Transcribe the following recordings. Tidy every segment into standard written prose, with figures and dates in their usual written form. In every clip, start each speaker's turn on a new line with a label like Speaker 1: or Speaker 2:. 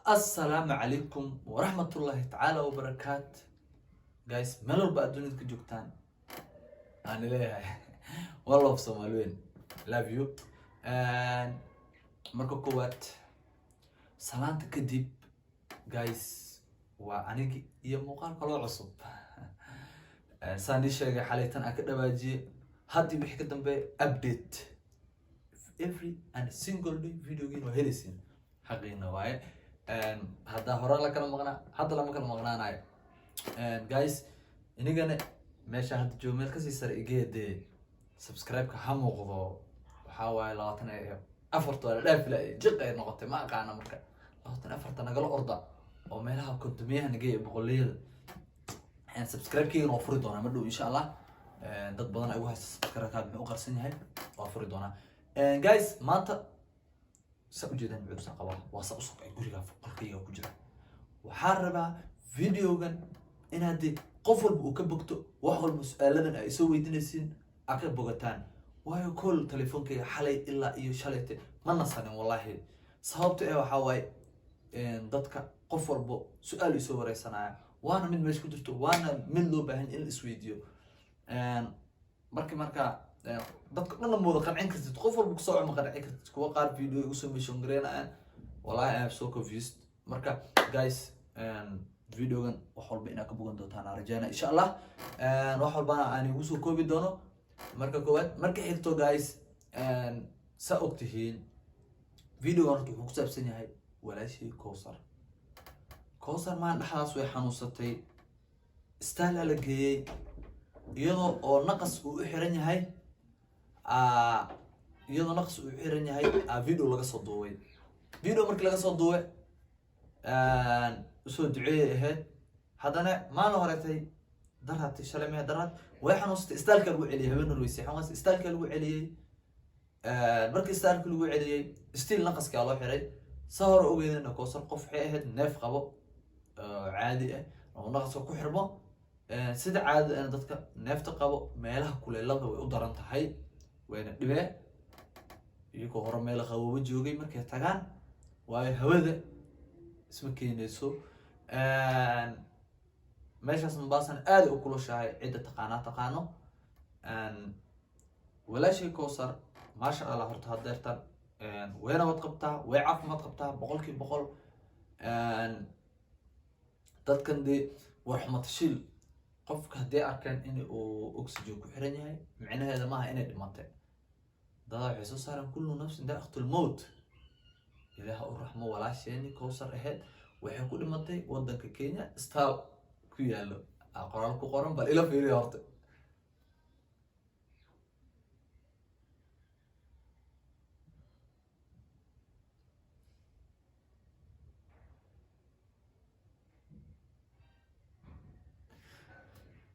Speaker 1: السلام عليكم ورحمة الله تعالى وبركاته. جايز ملول بقى الدنيا كجوكتان أنا ليه والله في Soomaaliweyn love you and marka koowaad salaanta kadib guys waa anigi iyo muuqaal kale oo cusub saan sheegay xalaytan aan ka dhawaajiyay haddii wixii ka dambe update every and single day videogiina waa helaysiin xaqiina waaye hadda hore la kala maqnaa hadda lama kala maqnaanayo guys inigana meesha hadda joogo meel kasii sare igeedee subscribe-ka ha muuqdo waxaa waaye 24 dhaaf la jiq ay noqotay ma aqaana marka 24 nagala orda oo meelaha kontumiyaha nagay boqolleyda subscribe-kayga oo furi doona ma dhow insha Allah dad badan ay ugu haysta subscribe-ka u qarsan yahay waa furi doona guys maanta سأجدان بعرس قبل وسأصق أقولها في قلقية وكجرا وحاربها فيديوغان إن هذه قفل وكبكتو وحول مسألة يسوي دنسين أكيد بوقتان وهي كل تليفون كي حلي إلا إيو شلته ما نصنع والله صحبت إيه وحواي ضدك قفل بو سؤال يسوي رئيسنا وأنا من مش كنت وأنا من لو بهن الفيديو مركا dadka dhan moodo qancin kartid qof walba ku soo ma qancin kartid kuwa qaar video igu soo mission gareynayaan wallahi I am so confused marka guys videogan wax walba inaad ka bogan doontaan arjana insha Allah wax walba aan igu soo koobi doono marka koowaad marka xigto guys sa ogtihiin videogan wuxuu ku saabsan yahay walaashii Kowsar maan dhaxaas way xanuunsatay istaal la geeyay iyadoo oo naqas uu xiran yahay iyadoo naqas uu xiran yahay video laga soo duubay video markii laga soo duubay soo duceeyay ahayd hadana maalin horeetay darhatay shalamay darhat way xanuustay istaalka lagu celiyay habeen loo siixay xanuus istaalka lagu celiyay markii istaalka lagu celiyay still naqaska loo xiray sawir ogeydina Kowsar qof waxay ahayd neef qabo caadi ah oo naqaska ku xirmo sida caadi ah dadka neefta qabo meelaha kuleelada way u daran tahay wayna dhibee iyagoo hore meel qaboobo joogay markay tagaan way hawada isma keenayso meeshaas Mombasa aad u kulushahay cid taqaano walaashii Kowsar ma sha Allah horta hadeertan wayna wad qabtaa way caafimaad qabtaa 100% dadkan de waxmad shil qofka hadii arkaan in uu oxygen ku xiran yahay macnaheedu maaha inay dhimatay dada waxay soo saaraan kullu nafsin daqatul maut ilaaha u raxmo walaasheen Kowsar ahayd waxay ku dhimatay wadanka Kenya istaal ku yaalo qoraal ku qoran bal ila fiiriyo horta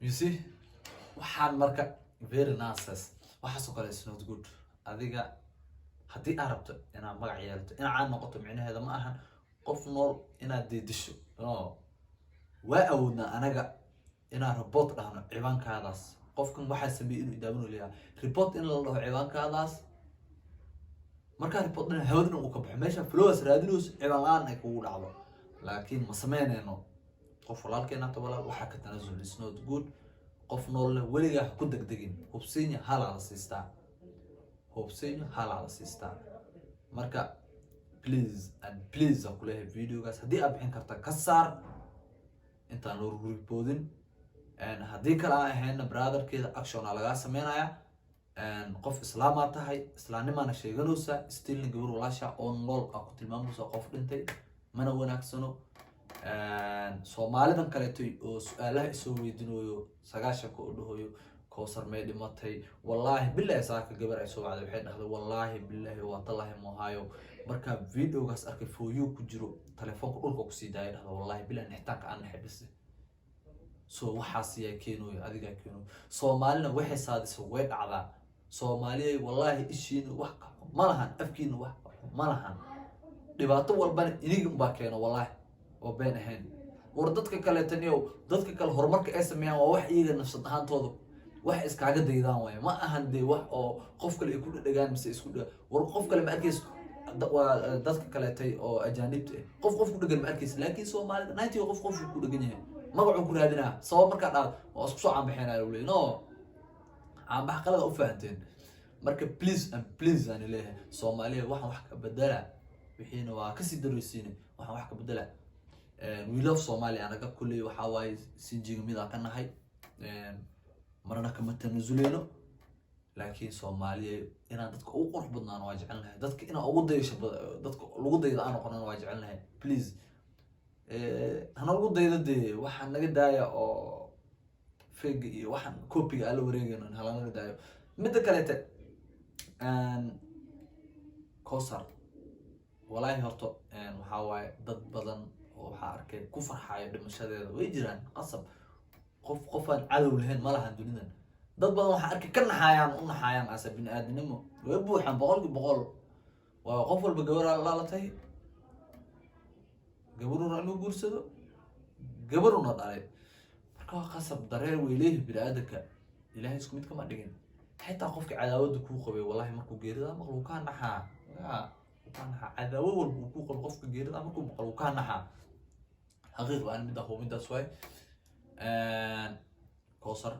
Speaker 1: you see waxaan marka very nice waxa soo kale is not good adiga hadii aad rabto inaad magac yeelato inaad noqoto macnaheedu ma ahan qof nool inaad deedisho waa awoodna anaga inaad report dhahno ciwaankaadaas qofkan waxa sameeyay inuu idaabano leeyahay report in la dhaho ciwaankaadaas marka report dhan hawdna uu ka baxo meesha flowers raadinayso ciwaan ay kugu dhacdo laakiin ma sameynayno qof walaalkeena tabala waxa ka tanaasul is not good qof nool waliga ku degdegin hubsiina halala siista marka please aqule videogaas hadii aad bixin karta ka saar inta loo reportin hadii kala ahayn brotherkeeda action laga sameynaya qof islaam tahay islaamnimana sheeganaysa still gabar walaasha oo nool ku tilmaamayso qof dhintay mana wanaagsano Soomaalidan kale oo su'aalaha soo weydiinayo 9 ka dhahoyo Kowsar may dhimatay wallahi billahi saaka gabar ay soo wacday waxay dhahday wallahi billahi wa tallahi ma hayo marka videogaas arkay for you ku jiro telefoonka dhulka ku sii daayay dhahday wallahi billahi nixtaanka aan xibisay soo waxaas yaa keenooy adiga keeno Soomaalina waxay saadisay way dhacdaa Soomaaliyeey wallahi ishiin wax ma lahan afkiina wax ma lahan dhibaato walba iniga ba keeno wallahi oo been ahayn war dadka kale taniyo dadka kale horumarka ay sameeyaan waa wax iyaga nafsad ahaantooda wax iskaaga daydaan way ma ahan de wax oo qof kale ay ku dhagaan mise isku dhaga war qof kale ma arkayso dadka kaleetay oo ajaanibta qof ku dhagan ma arkaysa laakiin Soomaalida 90 qof ku dhagan yahay magacu ku raadinaa sabab marka dhaad oo isku soo caanbaxeenaa uu leeyahay no caanbax qalad u fahanteen marka please aan leeyahay Soomaaliya waxaan wax ka bedela wixiina waa ka sii dareysiin waxaan wax ka bedela we love Somalia anaga kulli waxa waay sinjiga mid aan ka nahay marna kama tanazuleyno laakiin Soomaaliya inaan dadka ugu qurux badnaan waa jecelnahay dadka inaan ugu daysho dadka lagu daydo aan noqonan waa jecelnahay please hana lagu daydo waxaan naga daaya oo fake iyo waxaan copy ala wareegayno hala naga daayo mid kale Kawsar wallahi horto waxa waay dad badan oo waxa arkay ku farxayo dhimashadeeda way jiraan qasab qofaan cadow lahayn ma lahan dunidan dad badan waxa arkay ka naxayaan asab bin aadnimo way buuxan 100% waa qof walba gabar la latay gabaruna inuu guursado gabaruna dhalay marka qasab dareer weyleh bini'aadamka ilaahay isku mid kama dhigin xitaa qofka cadaawada ku qabay wallahi markuu geerida maqlu ka naxaa عداوة والبوق القف كجيرد أما كم قالوا كان نحا حقيقة أنا مده هو مده شوي كوثر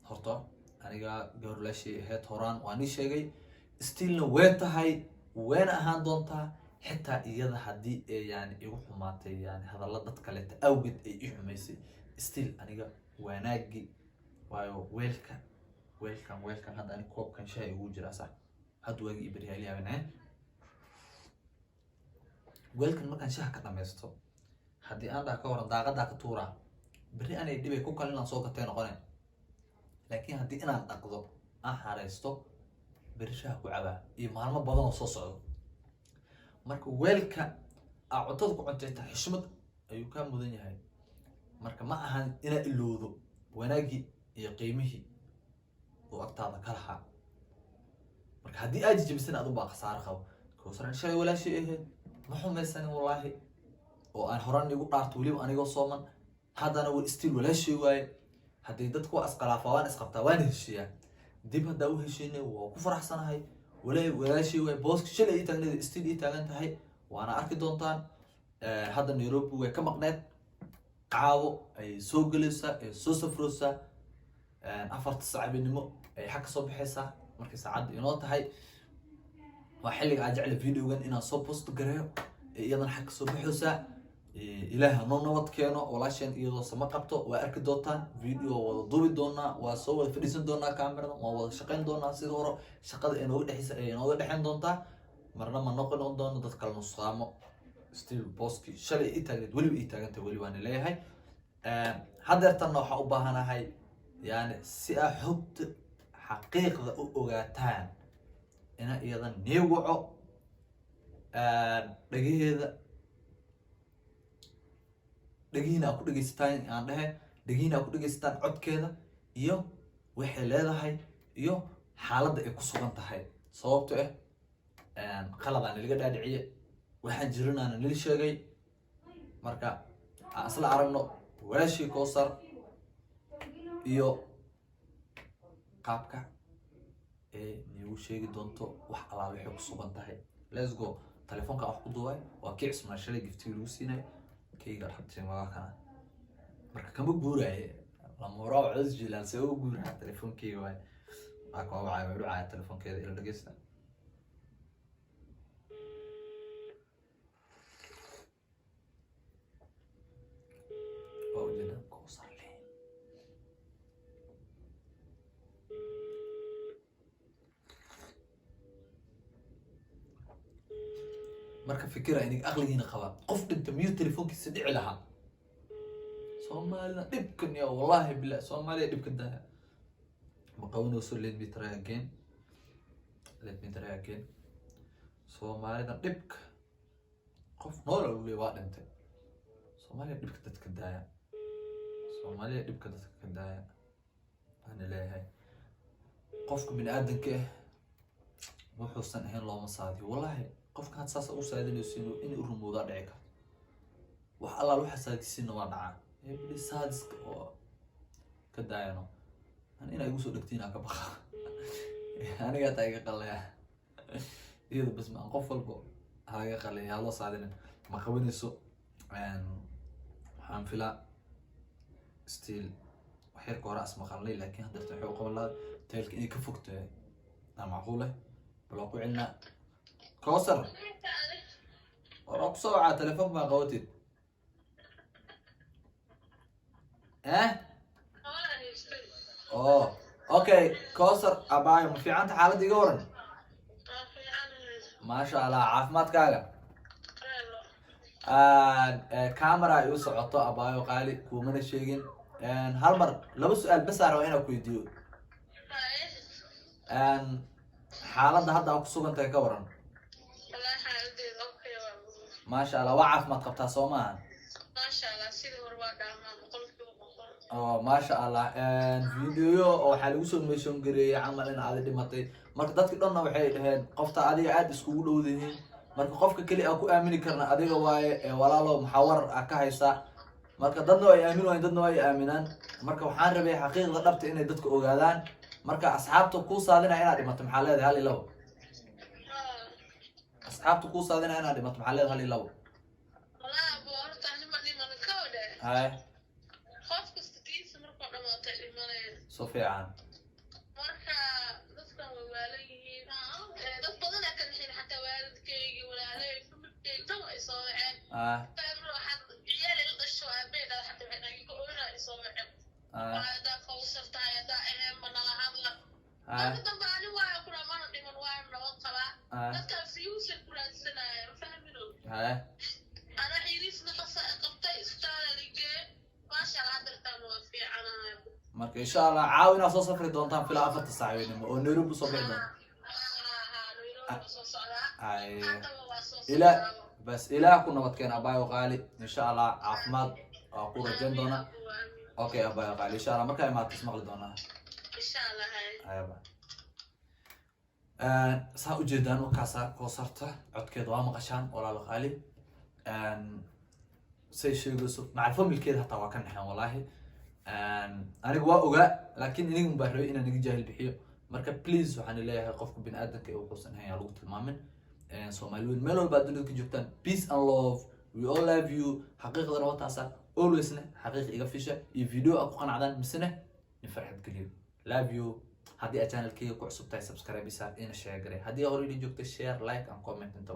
Speaker 1: هرتا أنا جا لا شيء هات هران وأنا شيء ستيل وين هاي وين أهان دونتا حتى إذا حدي يعني يروح ماتي يعني هذا الله تكلت أوجد يحميسي ستيل أنا جا وأناجي ويلكم هذا أنا كوب كان شيء وجرا صح هاد واجي بريالي أبناء weelkan markaan shaah ka dhamaysto hadii aan ka waran daaqada ka tuura bari aan dibay ku kalina soo gatay noqonay laakiin hadii inaan dhaqdo aan xareysto bari shaah ku caba iyo maalmo badan oo soo socdo marka weelka cuntada ku cuntayta xishmad ayuu ka mudan yahay marka ma ahan ina iloodo wanaagi iyo qiimihii oo agtaada ka lahaa marka hadii aad jibisana aad u baa khasaar qabo Kawsar shay wala shay محمد والله وأنا هراني قطعت ولي وأنا جو صومن هذا أنا والستيل ولا شيء واي هدي دتكو أسقلا فوان أسقطا وين هالشيء ديب هداو هالشيء وكفر أحسن هاي ولا شيء واي بوسك شيء اللي يتعلن ستيل يتعلن هاي وأنا أركض دونتان هذا نيروبي وكم قنات قاو أي سوق لسه سوس فروسة أفرت الصعب إنه أي حق صبح حسا مركز عاد ينوت هاي وحلق أجعل فيديو جن إن صوب بوست قريب يلا حق صبح حسا إله نوت كانوا ولا شيء يلا سمقبته وأركض دوتان فيديو وضوي دونا وصور فريسن دونا كاميرا وشقين دونا سيدورو شقد إنه دحين دونتا مرنا ما نقول دونا تذكر نصامو ستيل بوسكي شلي إيتاجت ولي إيتاجت ولي وأنا ليه هاي حضرت النوع حبها هاي يعني سأحط حقيقة أوجاتان أنا أيضا نيوعو دقينا أكو دقيستان عندها دقينا أكو دقيستان عد كذا يو وحلالة هاي يو حالة إكسوغان تهاي صوبته خلط عن اللي قد أدعية وحن جرنا عن اللي شاقي مركا أصل عربنا ولا شي كوصر يو قابكا نيو شيء دونتو وح على وحي كسوغان تهاي let's go تليفونك أخو دوي وكيعس من الشلي قفتي لوسينا كي قال حتى ما كان مركا كم بقورة لما راو عز جلال سوي بقورة على التليفون كي واي أكو وعي بقولوا على التليفون كذا إلى دقيسنا وجدنا كوصر لي marka fikira inig aqligiina qaba qof dhinta miyuu telefoonkiisa dhici lahaa Soomaalida dhibkan ya wallahi billah Soomaaliya dhibkan daa ma qawno soo let me try again Soomaalida dhibka qof nool oo leeyahay waa dhintay Soomaaliya dhibka dadka daaya ana leeyahay qofka bini'aadanka wuxuu san ahayn loo masaadi wallahi qofka had saas u saadinaysiin in uu rumooda dhici karto wax alla waxa saadisiin waa dhacaa ibli saadis oo ka daayano أنا أقول سؤال كتير أنا كبخ أنا قاعد أقول قليا إيه بس ما أقفل بو هاي خلي يلا صادنا ما خويني سو waxaan filaa still waxyarka hore asma qalnay laakiin hadda wuxuu qaban lahaa taylka inay ka fogtahay ama macquul ah bal ku cilna كوثر وراك سرعة تليفون ما قوتي اوه اوكي كوثر اباي ما في عندك حالة دي قورن ما شاء الله عافمات كاغا كاميرا يوسع عطو اباي وقالي كومن الشيغين هالمر لو سؤال بس انا كويديو حالة هذا اكو سوق انت كورن ما شاء الله وعف ما تقبتها صومان
Speaker 2: ما شاء الله سيدي ورواق عمان
Speaker 1: ما شاء الله فيديو oo waxa lagu soo meeshoon gareeyay camal in aad dhimatay marka dadkii dhanna waxay dhaheen qofta adiga aad isku dhowdihiin marka qofka kali aan ku aamini karna adiga waaye walaalo muxawar ka haysa marka dadna ay aamin waayeen dadna ay aaminaan marka waxaan rabay xaqiiqda dhabta inay dadku ogaadaan marka asxaabta ku saadina inaad dhimato maxaa leedahay hal ilaw asxaabta ku saadina inaad dhimato maxaa leedahay hal ilaw
Speaker 2: والله ابو horta ani ma dhiman kawde
Speaker 1: hay
Speaker 2: qof kasta diisa markuu dhamaatay dhimanayaan
Speaker 1: soo fiican
Speaker 2: marka dadkan way waalayihiin dad badan akan xiin xataa waalidkaygi walaalay familkayga way soo waceen waxaad ciyaal la dhasho aabbeeda xataa waxay naga ku oona soo waceen hada fawsarta hada manala hadla dadka dambe ani waa ku dhamaan dhiman waa nabad qaba dadka fiyuusa ku raadsanaya fahmino أنا عيريس نقص قبتي استالجي ما شاء الله درتان وفي عنا
Speaker 1: marka insha Allah caawina soo safri doontaan fila 4 saacadood oo Nairobi soo bixi doontaan ila bas ila ku nabad keen abaayo qaali insha Allah caafimaad oo ku rajayn doona okay abaayo qaali insha Allah marka ma tismaqli doona
Speaker 2: insha Allah
Speaker 1: ayaba saa u jeedaan oo kaasa koosarta codkeeda waa maqashaan walaal qaali say sheegayso macal familkeeda hataa waa ka naxeen wallahi aniga waa ogaa laakiin inigu baa rabay inaan iga jaahil bixiyo marka please waxaan leeyahay qofka bini aadanka ee wuxuusan hayaa lagu tilmaamin Soomaaliyeed meel walba adduunka ka joogtaan peace and love we all love you xaqiiqdana waa taasa always xaqiiq iga fisha iyo video ku qanacdaan misna in farxad geliyo love you haddii aad channelkayga ku cusub tahay subscribe isa ina share garee haddii hore idin joogto share like and comment inta